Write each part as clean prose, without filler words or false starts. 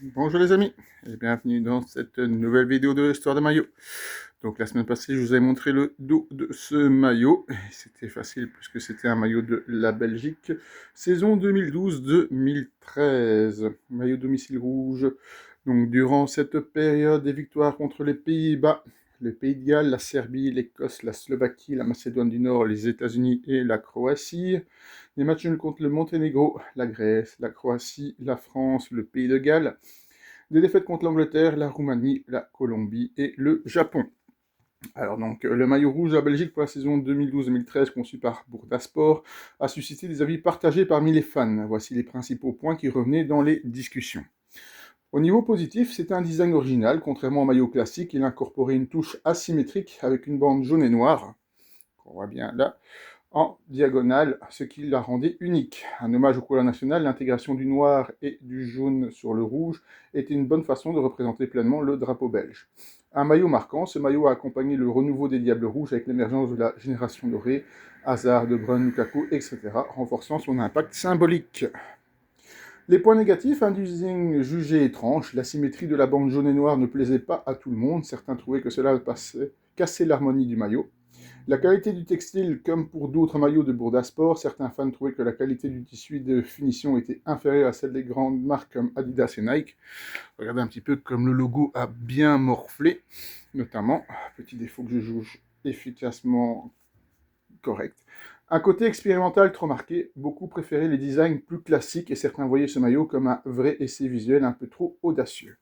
Bonjour les amis et bienvenue dans cette nouvelle vidéo de l'histoire de maillot. Donc la semaine passée je vous ai montré le dos de ce maillot. C'était facile puisque c'était un maillot de la Belgique, saison 2012-2013. Maillot domicile rouge. Donc durant cette période des victoires contre les Pays-Bas, le Pays de Galles, la Serbie, l'Écosse, la Slovaquie, la Macédoine du Nord, les États-Unis et la Croatie. Des matchs nuls contre le Monténégro, la Grèce, la Croatie, la France, le Pays de Galles. Des défaites contre l'Angleterre, la Roumanie, la Colombie et le Japon. Alors donc, le maillot rouge de la Belgique pour la saison 2012-2013 conçu par Burdasport a suscité des avis partagés parmi les fans. Voici les principaux points qui revenaient dans les discussions. Au niveau positif, c'est un design original. Contrairement au maillot classique, il incorporait une touche asymétrique avec une bande jaune et noire, qu'on voit bien là, en diagonale, ce qui la rendait unique. Un hommage aux couleurs nationales, l'intégration du noir et du jaune sur le rouge était une bonne façon de représenter pleinement le drapeau belge. Un maillot marquant, ce maillot a accompagné le renouveau des Diables Rouges avec l'émergence de la génération dorée, Hazard, De Bruyne, Lukaku, etc., renforçant son impact symbolique. Les points négatifs, un design jugé étrange, la symétrie de la bande jaune et noire ne plaisait pas à tout le monde, certains trouvaient que cela cassait l'harmonie du maillot. La qualité du textile, comme pour d'autres maillots de Burdasport, certains fans trouvaient que la qualité du tissu et de finition était inférieure à celle des grandes marques comme Adidas et Nike. Regardez un petit peu comme le logo a bien morflé, notamment, petit défaut que je juge efficacement correct. Un côté expérimental trop marqué, beaucoup préféraient les designs plus classiques et certains voyaient ce maillot comme un vrai essai visuel un peu trop audacieux.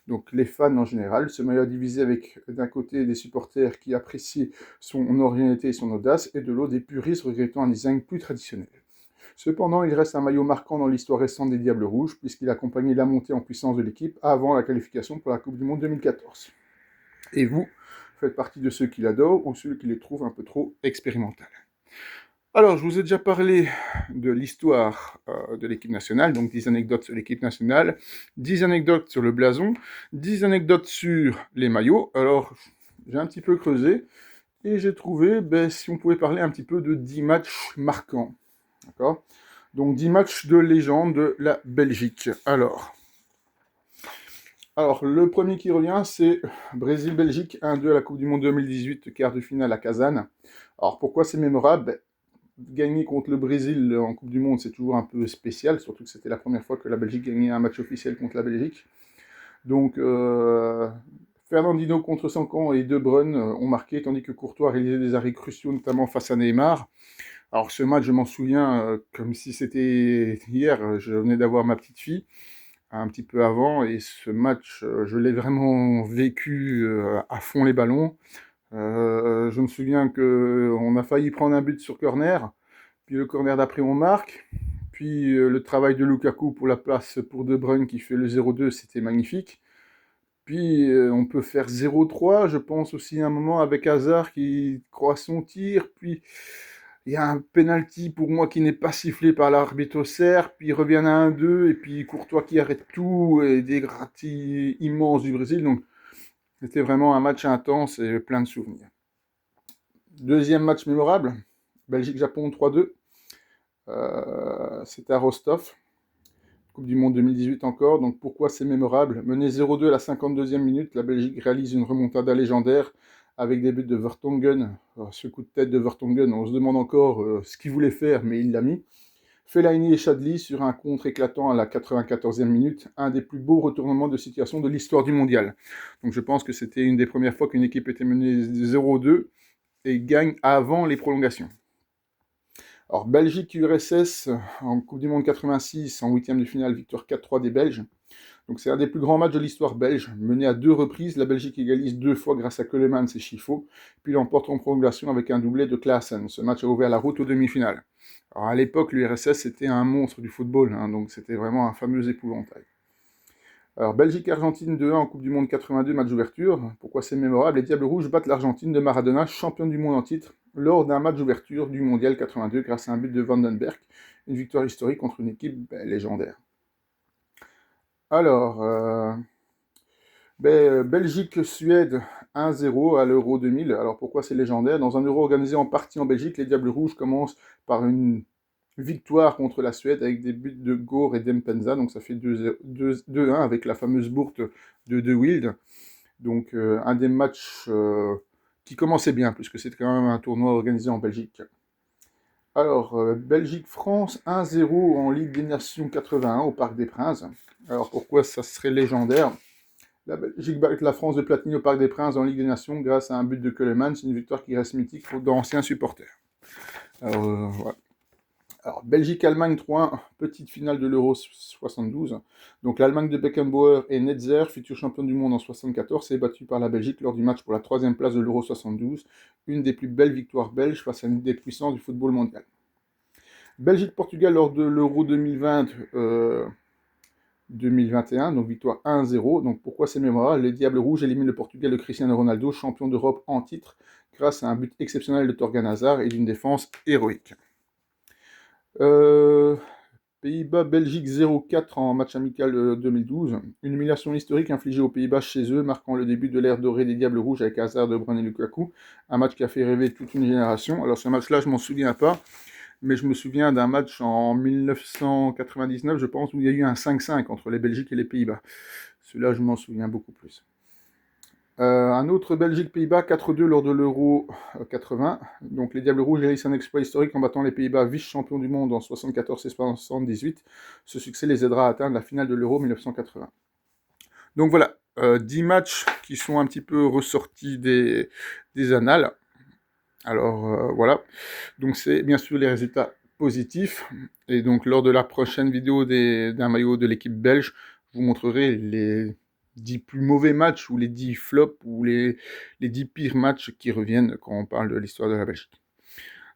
Donc les fans en général, ce maillot a divisé avec d'un côté des supporters qui appréciaient son originalité et son audace et de l'autre des puristes regrettant un design plus traditionnel. Cependant, il reste un maillot marquant dans l'histoire récente des Diables Rouges puisqu'il accompagnait la montée en puissance de l'équipe avant la qualification pour la Coupe du Monde 2014. Et vous, faites partie de ceux qui l'adorent ou ceux qui les trouvent un peu trop expérimentales. Alors, je vous ai déjà parlé de l'histoire de l'équipe nationale, donc 10 anecdotes sur l'équipe nationale, 10 anecdotes sur le blason, 10 anecdotes sur les maillots. Alors, j'ai un petit peu creusé et j'ai trouvé si on pouvait parler un petit peu de 10 matchs marquants. D'accord ? Donc 10 matchs de légende de la Belgique. Alors, le premier qui revient, c'est Brésil-Belgique 1-2 à la Coupe du Monde 2018, quart de finale à Kazan. Alors, pourquoi c'est mémorable ? Gagner contre le Brésil en Coupe du Monde, c'est toujours un peu spécial, surtout que c'était la première fois que la Belgique gagnait un match officiel contre la Belgique. Donc, Fernandinho contre Sankan et De Bruyne ont marqué, tandis que Courtois réalisait des arrêts cruciaux, notamment face à Neymar. Alors, ce match, je m'en souviens comme si c'était hier, je venais d'avoir ma petite fille un petit peu avant, et ce match, je l'ai vraiment vécu à fond les ballons. Je me souviens qu'on a failli prendre un but sur corner, puis le corner d'après on marque, puis le travail de Lukaku pour la passe pour De Bruyne qui fait le 0-2, c'était magnifique. Puis on peut faire 0-3, je pense aussi à un moment avec Hazard qui croit son tir, puis il y a un penalty pour moi qui n'est pas sifflé par l'arbitre serbe, puis il revient à 1-2, et puis Courtois qui arrête tout, et des gratis immenses du Brésil, donc c'était vraiment un match intense et plein de souvenirs. Deuxième match mémorable, Belgique-Japon 3-2. C'était à Rostov, Coupe du Monde 2018 encore. Donc pourquoi c'est mémorable? Mené 0-2 à la 52e minute, la Belgique réalise une remontada légendaire avec des buts de Vertonghen. Alors, ce coup de tête de Vertonghen, on se demande encore ce qu'il voulait faire, mais il l'a mis. Fellaini et Chadli sur un contre éclatant à la 94e minute, un des plus beaux retournements de situation de l'histoire du mondial. Donc je pense que c'était une des premières fois qu'une équipe était menée 0-2 et gagne avant les prolongations. Alors, Belgique-URSS en Coupe du Monde 86, en huitième de finale, victoire 4-3 des Belges. Donc c'est un des plus grands matchs de l'histoire belge, mené à deux reprises. La Belgique égalise deux fois grâce à Keulemans et Schifo, puis l'emporte en prolongation avec un doublé de Klaassen. Ce match a ouvert la route aux demi-finales. Alors à l'époque, l'URSS était un monstre du football, donc c'était vraiment un fameux épouvantail. Alors, Belgique-Argentine 2-1 en Coupe du Monde 82, match d'ouverture. Pourquoi c'est mémorable? Les Diables Rouges battent l'Argentine de Maradona, champion du monde en titre, lors d'un match d'ouverture du Mondial 82 grâce à un but de Vandenberg. Une victoire historique contre une équipe légendaire. Alors, Belgique-Suède 1-0 à l'Euro 2000. Alors pourquoi c'est légendaire? Dans un Euro organisé en partie en Belgique, les Diables Rouges commencent par une victoire contre la Suède avec des buts de Gore et d'Empenza, donc ça fait 2-1 avec la fameuse bourte de Wild. Donc un des matchs qui commençait bien, puisque c'était quand même un tournoi organisé en Belgique. Alors, Belgique-France 1-0 en Ligue des Nations 81 au Parc des Princes. Alors pourquoi ça serait légendaire? La Belgique bat la France de Platini au Parc des Princes en Ligue des Nations grâce à un but de Keulemans, c'est une victoire qui reste mythique pour d'anciens supporters. Alors, voilà. Alors, Belgique-Allemagne 3-1, petite finale de l'Euro 72. Donc l'Allemagne de Beckenbauer et Netzer, futur champion du monde en 74, s'est battue par la Belgique lors du match pour la 3e place de l'Euro 72, une des plus belles victoires belges face à une des puissances du football mondial. Belgique-Portugal lors de l'Euro 2020, 2021, donc victoire 1-0. Donc pourquoi c'est mémorable? Les Diables Rouges éliminent le Portugal de Cristiano Ronaldo, champion d'Europe en titre, grâce à un but exceptionnel de Thorgan Hazard et d'une défense héroïque. Pays-Bas-Belgique 0-4 en match amical 2012. Une humiliation historique infligée aux Pays-Bas chez eux, marquant le début de l'ère dorée des Diables Rouges avec Hazard, De Bruyne et Lukaku. Un match qui a fait rêver toute une génération. Alors ce match-là, je m'en souviens pas, mais je me souviens d'un match en 1999, je pense, où il y a eu un 5-5 entre les Belgiques et les Pays-Bas. Celui-là, je m'en souviens beaucoup plus. Un autre Belgique-Pays-Bas, 4-2 lors de l'Euro 80. Donc les Diables Rouges réalisent un exploit historique en battant les Pays-Bas, vice-champions du monde en 74 et 78. Ce succès les aidera à atteindre la finale de l'Euro 1980. Donc voilà, 10 matchs qui sont un petit peu ressortis des annales. Alors voilà, donc c'est bien sûr les résultats positifs. Et donc lors de la prochaine vidéo d'un maillot de l'équipe belge, je vous montrerai les 10 plus mauvais matchs ou les 10 flops ou les 10 pires matchs qui reviennent quand on parle de l'histoire de la Belgique.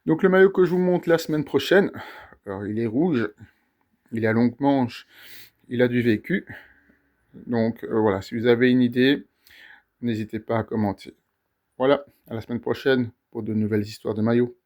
Donc le maillot que je vous montre la semaine prochaine, alors il est rouge, il a longue manche, il a du vécu. Donc voilà, si vous avez une idée, n'hésitez pas à commenter. Voilà, à la semaine prochaine pour de nouvelles histoires de maillots.